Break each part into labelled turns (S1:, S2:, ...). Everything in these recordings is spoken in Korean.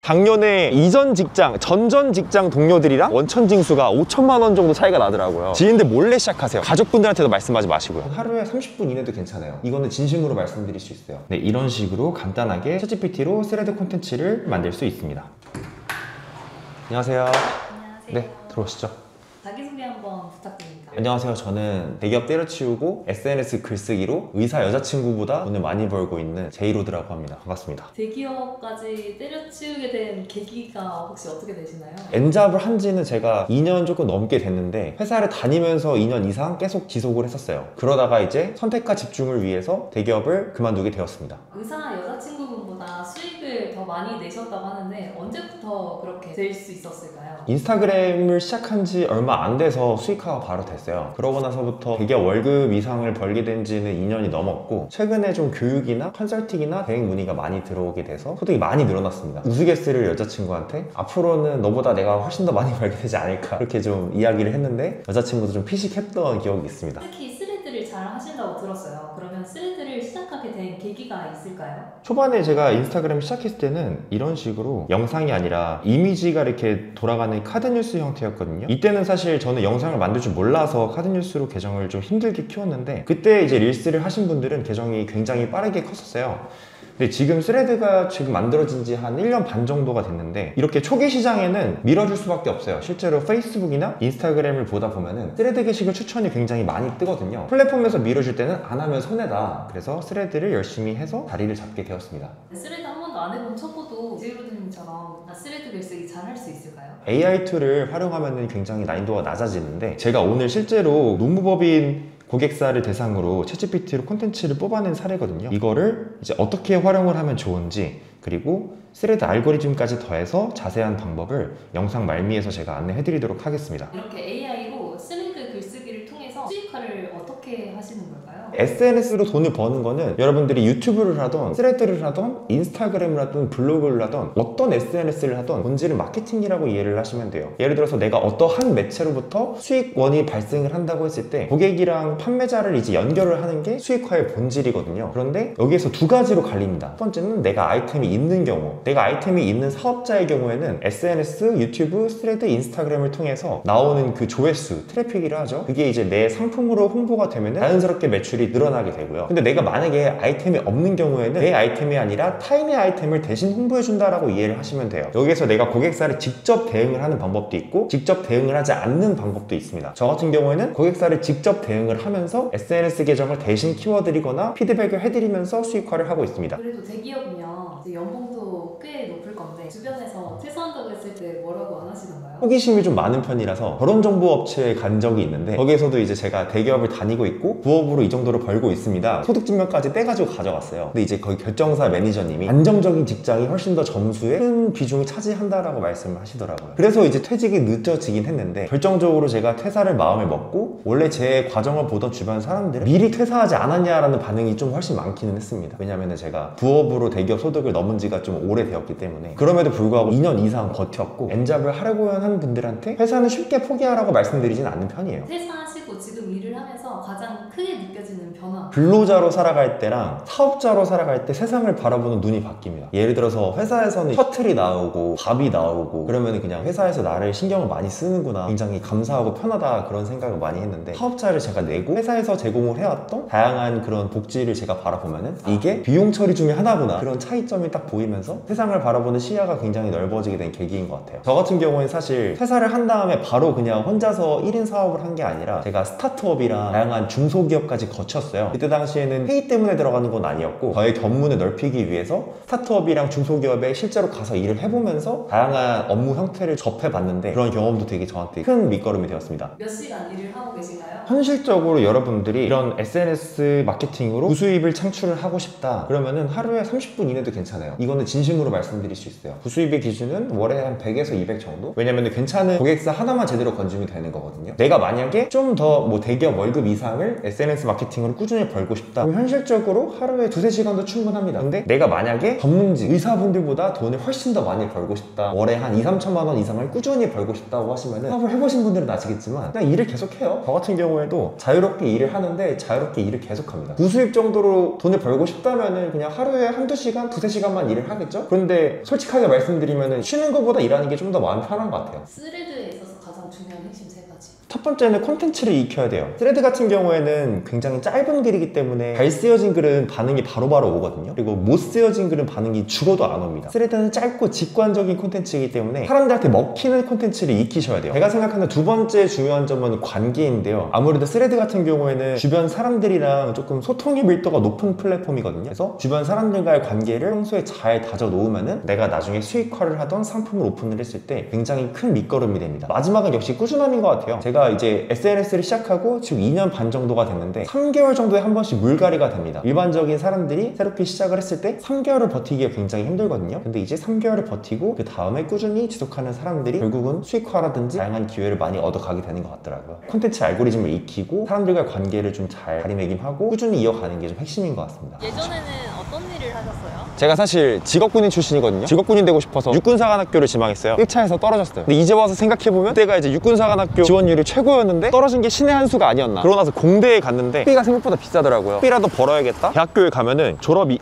S1: 작년에 이전 직장, 전전 직장 동료들이랑 원천징수가 5천만 원 정도 차이가 나더라고요. 지인들 몰래 시작하세요. 가족분들한테도 말씀하지 마시고요. 하루에 30분 이내도 괜찮아요. 이거는 진심으로 말씀드릴 수 있어요. 네, 이런 식으로 간단하게 챗GPT로 스레드 콘텐츠를 만들 수 있습니다. 안녕하세요.
S2: 안녕하세요.
S1: 네, 들어오시죠.
S2: 자기소개 한번 부탁드립니다.
S1: 안녕하세요. 저는 대기업 때려치우고 SNS 글쓰기로 의사 여자친구보다 돈을 많이 벌고 있는 제이로드라고 합니다. 반갑습니다.
S2: 대기업까지 때려치우게 된 계기가 혹시 어떻게 되시나요?
S1: 엔잡을 한 지는 제가 2년 조금 넘게 됐는데 회사를 다니면서 2년 이상 계속 지속을 했었어요. 그러다가 이제 선택과 집중을 위해서 대기업을 그만두게 되었습니다.
S2: 의사 여자친구분보다 수익을 더 많이 내셨다고 하는데 언제부터 그렇게 될 수 있었을까요?
S1: 인스타그램을 시작한 지 얼마 안 돼서 수익화가 바로 됐어요. 그러고 나서부터 대기업 월급 이상을 벌게 된 지는 2년이 넘었고, 최근에 좀 교육이나 컨설팅이나 대행 문의가 많이 들어오게 돼서 소득이 많이 늘어났습니다. 우스갯소리를 여자친구한테 앞으로는 너보다 내가 훨씬 더 많이 벌게 되지 않을까 그렇게 좀 이야기를 했는데, 여자친구도 좀 피식했던 기억이 있습니다.
S2: 특히 스레드를 잘 하신다고 들었어요. 그러면 스레드를 시작하게 된 계기가 있을까요?
S1: 초반에 제가 인스타그램 시작했을 때는 이런 식으로 영상이 아니라 이미지가 이렇게 돌아가는 카드뉴스 형태였거든요. 이때는 사실 저는 영상을 만들 줄 몰라서 카드뉴스로 계정을 좀 힘들게 키웠는데, 그때 이제 릴스를 하신 분들은 계정이 굉장히 빠르게 컸었어요. 근데 지금 스레드가 지금 만들어진 지 한 1년 반 정도가 됐는데, 이렇게 초기 시장에는 밀어줄 수밖에 없어요. 실제로 페이스북이나 인스타그램을 보다 보면은 스레드 게시글 추천이 굉장히 많이 뜨거든요. 플랫폼에서 밀어줄 때는 안 하면 손해다. 그래서 스레드를 열심히 해서 자리를 잡게 되었습니다.
S2: 스레드 한 번도 안 해본 초보도 제이로드님처럼 스레드 글쓰기 잘 할 수 있을까요?
S1: AI 툴을 활용하면 굉장히 난이도가 낮아지는데, 제가 오늘 실제로 노무법인 고객사를 대상으로 챗GPT로 콘텐츠를 뽑아낸 사례거든요. 이거를 이제 어떻게 활용을 하면 좋은지, 그리고 스레드 알고리즘까지 더해서 자세한 방법을 영상 말미에서 제가 안내해 드리도록 하겠습니다.
S2: 이렇게 AI로 스레드 글쓰기를 통해서 수익화를 어떻게 하시는 걸까요?
S1: SNS로 돈을 버는 거는 여러분들이 유튜브를 하던 스레드를 하던 인스타그램을 하던 블로그를 하던 어떤 SNS를 하던 본질은 마케팅이라고 이해를 하시면 돼요. 예를 들어서 내가 어떠한 매체로부터 수익원이 발생을 한다고 했을 때 고객이랑 판매자를 이제 연결을 하는 게 수익화의 본질이거든요. 그런데 여기에서 두 가지로 갈립니다. 첫 번째는 내가 아이템이 있는 경우, 내가 아이템이 있는 사업자의 경우에는 SNS, 유튜브, 스레드, 인스타그램을 통해서 나오는 그 조회수, 트래픽이라 하죠. 그게 이제 내 상품으로 홍보가 되면 자연스럽게 매출이 늘어나게 되고요. 근데 내가 만약에 아이템이 없는 경우에는 내 아이템이 아니라 타인의 아이템을 대신 홍보해준다라고 이해를 하시면 돼요. 여기서 내가 고객사를 직접 대응을 하는 방법도 있고 직접 대응을 하지 않는 방법도 있습니다. 저 같은 경우에는 고객사를 직접 대응을 하면서 SNS 계정을 대신 키워드리거나 피드백을 해드리면서 수익화를 하고 있습니다.
S2: 그래도 대기업이면 이제 연봉도 꽤 높을 건데 주변에서 퇴사한다고 했을 때 뭐라고 안 하시던가요?
S1: 호기심이 좀 많은 편이라서 결혼정보업체에 간 적이 있는데, 거기에서도 이제 제가 대기업을 다니고 있고 부업으로 이 정도로 벌고 있습니다, 소득증명까지 떼가지고 가져갔어요. 근데 이제 거기 결정사 매니저님이 안정적인 직장이 훨씬 더 점수에 큰 비중을 차지한다라고 말씀을 하시더라고요. 그래서 이제 퇴직이 늦어지긴 했는데, 결정적으로 제가 퇴사를 마음을 먹고 원래 제 과정을 보던 주변 사람들은 미리 퇴사하지 않았냐라는 반응이 좀 훨씬 많기는 했습니다. 왜냐면은 제가 부업으로 대기업 소득을 넘은 지가 좀 오래되었기 때문에. 그럼에도 불구하고 2년 이상 버텼고 엔잡을 하려고 하는 분들한테 회사는 쉽게 포기하라고 말씀드리진 않는 편이에요.
S2: 퇴사하시고 지금 일을 하면서 가장 크게 느껴지는 변화,
S1: 근로자로 살아갈 때랑 사업자로 살아갈 때 세상을 바라보는 눈이 바뀝니다. 예를 들어서 회사에서는 셔틀이 나오고 밥이 나오고 그러면 그냥 회사에서 나를 신경을 많이 쓰는구나, 굉장히 감사하고 편하다, 그런 생각을 많이 했는데, 사업자를 제가 내고 회사에서 제공을 해왔던 다양한 그런 복지를 제가 바라보면은 이게 비용 처리 중에 하나구나, 그런 차이점이 딱 보이면서 세상을 바라보는 시야가 굉장히 넓어지게 된 계기인 것 같아요. 저 같은 경우에는 사실 퇴사를 한 다음에 바로 그냥 혼자서 1인 사업을 한 게 아니라 제가 스타트업이랑 다양한 중소기업까지 거쳤어요. 그때 당시에는 회의 때문에 들어가는 건 아니었고, 저의 견문을 넓히기 위해서 스타트업이랑 중소기업에 실제로 가서 일을 해보면서 다양한 업무 형태를 접해봤는데, 그런 경험도 되게 저한테 큰 밑거름이 되었습니다.
S2: 몇 시간 일을 하고 계신가요?
S1: 현실적으로 여러분들이 이런 SNS 마케팅으로 부수입을 창출을 하고 싶다 그러면은 하루에 30분 이내도 괜찮아요. 이거는 진심으로 말씀드릴 수 있어요. 부수입의 기준은 월에 한 100에서 200 정도? 왜냐면 괜찮은 고객사 하나만 제대로 건지면 되는 거거든요. 내가 만약에 좀 더 뭐 대기업 월급 이상 이상을 SNS 마케팅으로 꾸준히 벌고 싶다. 그럼 현실적으로 하루에 2-3시간도 충분합니다. 근데 내가 만약에 전문직 의사분들보다 돈을 훨씬 더 많이 벌고 싶다, 월에 한 2-3천만 원 이상을 꾸준히 벌고 싶다고 하시면은 사업을 해보신 분들은 아시겠지만 그냥 일을 계속해요. 저 같은 경우에도 자유롭게 일을 하는데 자유롭게 일을 계속합니다. 부수입 정도로 돈을 벌고 싶다면은 그냥 하루에 1-2시간, 2-3시간만 일을 하겠죠? 그런데 솔직하게 말씀드리면은 쉬는 것보다 일하는 게 좀 더 마음 편한 것 같아요.
S2: 스레드에 있어서 가장 중요한 핵심 3가지.
S1: 첫 번째는 콘텐츠를 익혀야 돼요. 스레드 같은 경우에는 굉장히 짧은 글이기 때문에 잘 쓰여진 글은 반응이 바로바로 오거든요. 그리고 못 쓰여진 글은 반응이 죽어도 안 옵니다. 스레드는 짧고 직관적인 콘텐츠이기 때문에 사람들한테 먹히는 콘텐츠를 익히셔야 돼요. 제가 생각하는 두 번째 중요한 점은 관계인데요. 아무래도 스레드 같은 경우에는 주변 사람들이랑 조금 소통의 밀도가 높은 플랫폼이거든요. 그래서 주변 사람들과의 관계를 평소에 잘 다져 놓으면은 내가 나중에 수익화를 하던 상품을 오픈을 했을 때 굉장히 큰 밑거름이 됩니다. 마지막은 역시 꾸준함인 것 같아요. 제가 이제 SNS를 시작하고 지금 2년 반 정도가 됐는데 3개월 정도에 한 번씩 물갈이가 됩니다. 일반적인 사람들이 새롭게 시작을 했을 때 3개월을 버티기가 굉장히 힘들거든요. 근데 이제 3개월을 버티고 그 다음에 꾸준히 지속하는 사람들이 결국은 수익화라든지 다양한 기회를 많이 얻어가게 되는 것 같더라고요. 콘텐츠 알고리즘을 익히고 사람들과의 관계를 좀 잘 자리매김하고 꾸준히 이어가는 게 좀 핵심인 것 같습니다.
S2: 예전에는 어떤 일을 하셨어요?
S1: 제가 사실 직업군인 출신이거든요. 직업군인 되고 싶어서 육군사관학교를 지망했어요. 1차에서 떨어졌어요. 근데 이제 와서 생각해보면 그때가 이제 육군사관학교 지원율이 최고였는데 떨어진 게 신의 한 수가 아니었나. 그러고 나서 공대에 갔는데 학비가 생각보다 비싸더라고요. 학비라도 벌어야겠다. 대학교에 가면은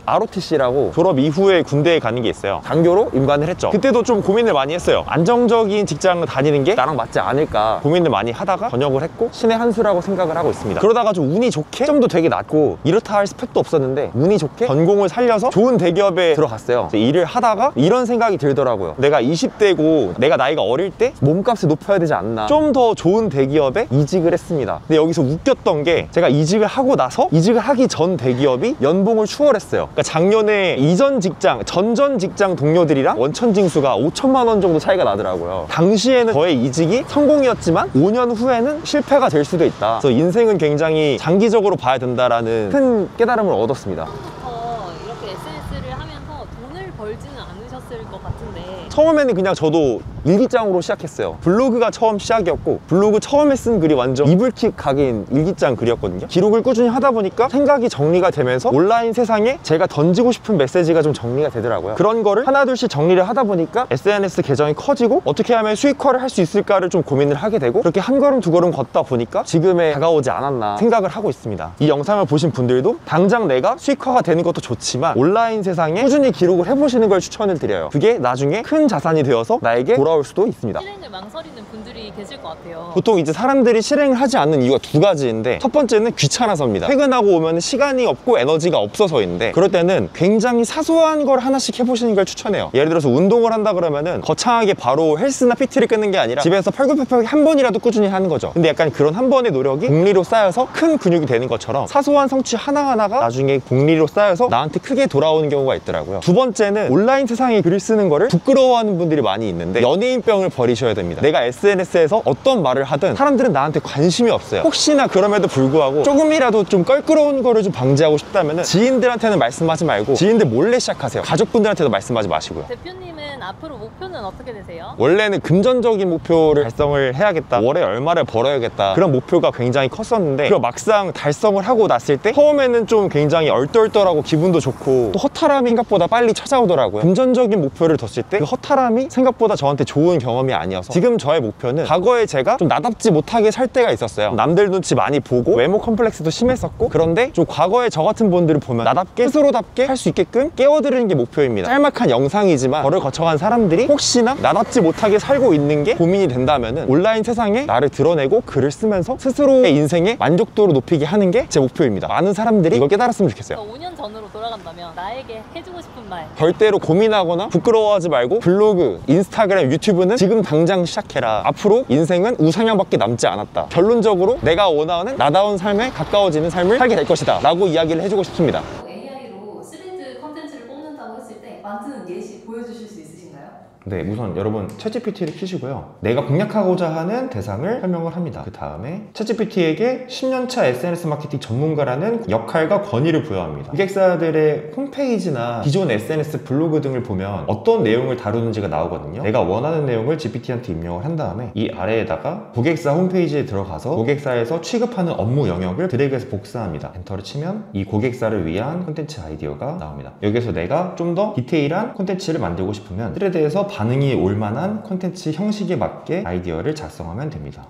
S1: ROTC라고 졸업 이후에 군대에 가는 게 있어요. 장교로 임관을 했죠. 그때도 좀 고민을 많이 했어요. 안정적인 직장을 다니는 게 나랑 맞지 않을까 고민을 많이 하다가 전역을 했고 신의 한 수라고 생각을 하고 있습니다. 그러다가 좀 운이 좋게 점도 되게 낮고 이렇다 할 스펙도 없었는데 운이 좋게 전공을 살려서 좋은 대기업에 들어갔어요. 일을 하다가 이런 생각이 들더라고요. 내가 20대고 내가 나이가 어릴 때 몸값을 높여야 되지 않나. 좀 더 좋은 대기업에 이직을 했습니다. 근데 여기서 웃겼던 게 제가 이직을 하고 나서 이직을 하기 전 대기업이 연봉을 추월했어요. 그러니까 작년에 이전 직장, 전전 직장 동료들이랑 원천징수가 5천만 원 정도 차이가 나더라고요. 당시에는 저의 이직이 성공이었지만 5년 후에는 실패가 될 수도 있다. 그래서 인생은 굉장히 장기적으로 봐야 된다라는 큰 깨달음을 얻었습니다.
S2: 처음부터 이렇게 SNS를 하면서 돈을 벌지는 않으셨을 것 같은데
S1: 처음에는 그냥 저도 일기장으로 시작했어요. 블로그가 처음 시작이었고 블로그 처음에 쓴 글이 완전 이불킥 각인 일기장 글이었거든요. 기록을 꾸준히 하다 보니까 생각이 정리가 되면서 온라인 세상에 제가 던지고 싶은 메시지가 좀 정리가 되더라고요. 그런 거를 하나둘씩 정리를 하다 보니까 SNS 계정이 커지고 어떻게 하면 수익화를 할 수 있을까를 좀 고민을 하게 되고 그렇게 한 걸음 두 걸음 걷다 보니까 지금에 다가오지 않았나 생각을 하고 있습니다. 이 영상을 보신 분들도 당장 내가 수익화가 되는 것도 좋지만 온라인 세상에 꾸준히 기록을 해보시는 걸 추천을 드려요. 그게 나중에 큰 자산이 되어서 나에게 돌아올 수도 있습니다.
S2: 실행을 망설이는 분들이 계실 것 같아요.
S1: 보통 이제 사람들이 실행을 하지 않는 이유가 두 가지인데 첫 번째는 귀찮아서입니다. 퇴근하고 오면 시간이 없고 에너지가 없어서인데 그럴 때는 굉장히 사소한 걸 하나씩 해보시는 걸 추천해요. 예를 들어서 운동을 한다 그러면은 거창하게 바로 헬스나 PT를 끊는 게 아니라 집에서 팔굽혀펴기 한 번이라도 꾸준히 하는 거죠. 근데 약간 그런 한 번의 노력이 복리로 쌓여서 큰 근육이 되는 것처럼 사소한 성취 하나하나가 나중에 복리로 쌓여서 나한테 크게 돌아오는 경우가 있더라고요. 두 번째는 온라인 세상에 글을 쓰는 거를 부끄러워하는 분들이 많이 있는데 연예인병을 버리셔야 됩니다. 내가 SNS에서 어떤 말을 하든 사람들은 나한테 관심이 없어요. 혹시나 그럼에도 불구하고 조금이라도 좀 껄끄러운 거를 좀 방지하고 싶다면 지인들한테는 말씀하지 말고 지인들 몰래 시작하세요. 가족분들한테도 말씀하지 마시고요.
S2: 대표님은 앞으로 목표는 어떻게 되세요?
S1: 원래는 금전적인 목표를 달성을 해야겠다, 월에 얼마를 벌어야겠다, 그런 목표가 굉장히 컸었는데 그리고 막상 달성을 하고 났을 때 처음에는 좀 굉장히 얼떨떨하고 기분도 좋고 또 허탈함이 생각보다 빨리 찾아오더라고요. 금전적인 목표를 뒀을 때 그 허탈함이 생각보다 저한테 좋은 경험이 아니어서 지금 저의 목표는 과거에 제가 좀 나답지 못하게 살 때가 있었어요. 남들 눈치 많이 보고 외모 컴플렉스도 심했었고 그런데 좀 과거에 저 같은 분들을 보면 나답게 스스로답게 할 수 있게끔 깨워드리는 게 목표입니다. 짤막한 영상이지만 저를 거쳐간 사람들이 혹시나 나답지 못하게 살고 있는 게 고민이 된다면 온라인 세상에 나를 드러내고 글을 쓰면서 스스로의 인생의 만족도를 높이게 하는 게 제 목표입니다. 많은 사람들이 이걸 깨달았으면 좋겠어요.
S2: 5년 전으로 돌아간다면 나에게 해주고 싶은 말.
S1: 절대로 고민하거나 부끄러워하지 말고 블로그, 인스타그램, 유튜브는 지금 당장 시작해라. 앞으로 인생은 우상향밖에 남지 않았다. 결론적으로 내가 원하는 나다운 삶에 가까워지는 삶을 살게 될 것이다 라고 이야기를 해주고 싶습니다.
S2: AI로 스레드 컨텐츠를 뽑는다고 했을 때 만드는 예시 보여주실 수 있으신가요?
S1: 네, 우선 여러분 챗GPT를 키시고요. 내가 공략하고자 하는 대상을 설명을 합니다. 그 다음에 챗GPT에게 10년차 SNS 마케팅 전문가라는 역할과 권위를 부여합니다. 고객사들의 홈페이지나 기존 SNS 블로그 등을 보면 어떤 내용을 다루는지가 나오거든요. 내가 원하는 내용을 GPT한테 입력을 한 다음에 이 아래에다가 고객사 홈페이지에 들어가서 고객사에서 취급하는 업무 영역을 드래그해서 복사합니다. 엔터를 치면 이 고객사를 위한 콘텐츠 아이디어가 나옵니다. 여기서 내가 좀 더 디테일한 콘텐츠를 만들고 싶으면 스레드에서 반응이 올만한 콘텐츠 형식에 맞게 아이디어를 작성하면 됩니다.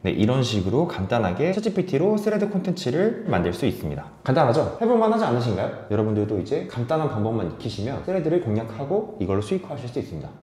S1: 네, 이런 식으로 간단하게 챗GPT로 스레드 콘텐츠를 만들 수 있습니다. 간단하죠? 해볼만 하지 않으신가요? 여러분들도 이제 간단한 방법만 익히시면 스레드를 공략하고 이걸로 수익화하실 수 있습니다.